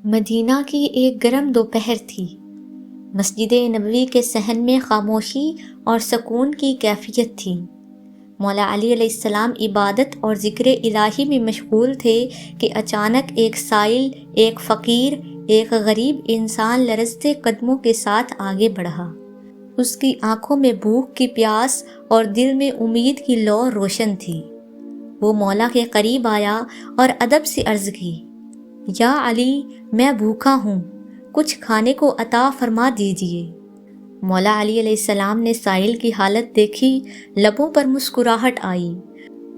مدینہ کی ایک گرم دوپہر تھی۔ مسجد نبوی کے صحن میں خاموشی اور سکون کی کیفیت تھی۔ مولا علی علیہ السلام عبادت اور ذکر الہی میں مشغول تھے کہ اچانک ایک سائل، ایک فقیر، ایک غریب انسان لرزتے قدموں کے ساتھ آگے بڑھا۔ اس کی آنکھوں میں بھوک کی پیاس اور دل میں امید کی لو روشن تھی۔ وہ مولا کے قریب آیا اور ادب سے عرض کی، یا علی، میں بھوکا ہوں، کچھ کھانے کو عطا فرما دیجیے۔ مولا علی علیہ السلام نے سائل کی حالت دیکھی، لبوں پر مسکراہٹ آئی،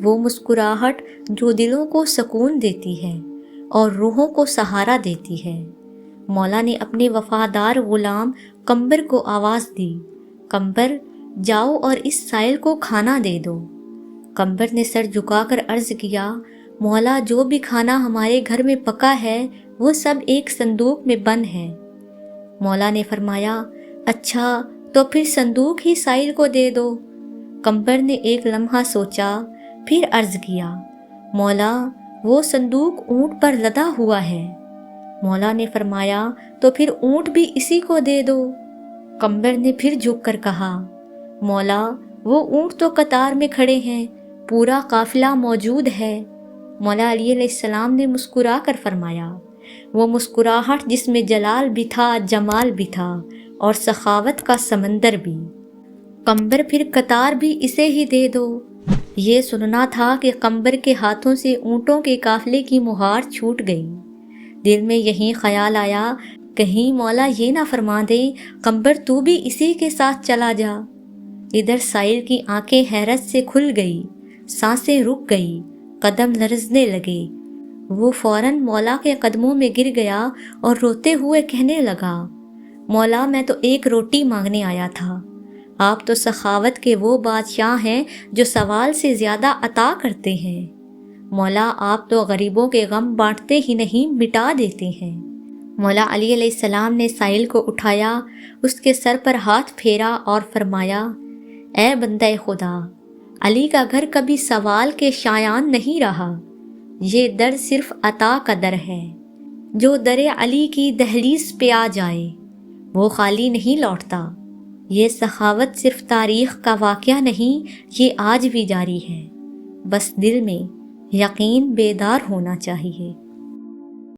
وہ مسکراہٹ جو دلوں کو سکون دیتی ہے اور روحوں کو سہارا دیتی ہے۔ مولا نے اپنے وفادار غلام قمبر کو آواز دی، قمبر، جاؤ اور اس سائل کو کھانا دے دو۔ قمبر نے سر جھکا کر عرض کیا، مولا، جو بھی کھانا ہمارے گھر میں پکا ہے وہ سب ایک صندوق میں بند ہے۔ مولا نے فرمایا، اچھا تو پھر صندوق ہی سائل کو دے دو۔ قمبر نے ایک لمحہ سوچا، پھر عرض کیا، مولا، وہ صندوق اونٹ پر لدا ہوا ہے۔ مولا نے فرمایا، تو پھر اونٹ بھی اسی کو دے دو۔ قمبر نے پھر جھک کر کہا، مولا، وہ اونٹ تو قطار میں کھڑے ہیں، پورا قافلہ موجود ہے۔ مولا علی علیہ السلام نے مسکرا کر فرمایا، وہ مسکراہٹ جس میں جلال بھی تھا، جمال بھی تھا اور سخاوت کا سمندر بھی۔ قمبر، پھر قطار بھی اسے ہی دے دو۔ یہ سننا تھا کہ قمبر کے ہاتھوں سے اونٹوں کے قافلے کی مہار چھوٹ گئی۔ دل میں یہی خیال آیا، کہیں مولا یہ نہ فرما دیں، قمبر تو بھی اسی کے ساتھ چلا جا۔ ادھر سائل کی آنکھیں حیرت سے کھل گئی، سانسیں رک گئی، قدم لرزنے لگے۔ وہ فوراً مولا کے قدموں میں گر گیا اور روتے ہوئے کہنے لگا، مولا، میں تو ایک روٹی مانگنے آیا تھا۔ آپ تو سخاوت کے وہ بادشاہ ہیں جو سوال سے زیادہ عطا کرتے ہیں۔ مولا، آپ تو غریبوں کے غم بانٹتے ہی نہیں، مٹا دیتے ہیں۔ مولا علی علیہ السلام نے سائل کو اٹھایا، اس کے سر پر ہاتھ پھیرا اور فرمایا، اے بندہ خدا، علی کا گھر کبھی سوال کے شایان نہیں رہا، یہ در صرف عطا کا در ہے۔ جو در علی کی دہلیز پہ آ جائے وہ خالی نہیں لوٹتا۔ یہ سخاوت صرف تاریخ کا واقعہ نہیں، یہ آج بھی جاری ہے، بس دل میں یقین بیدار ہونا چاہیے۔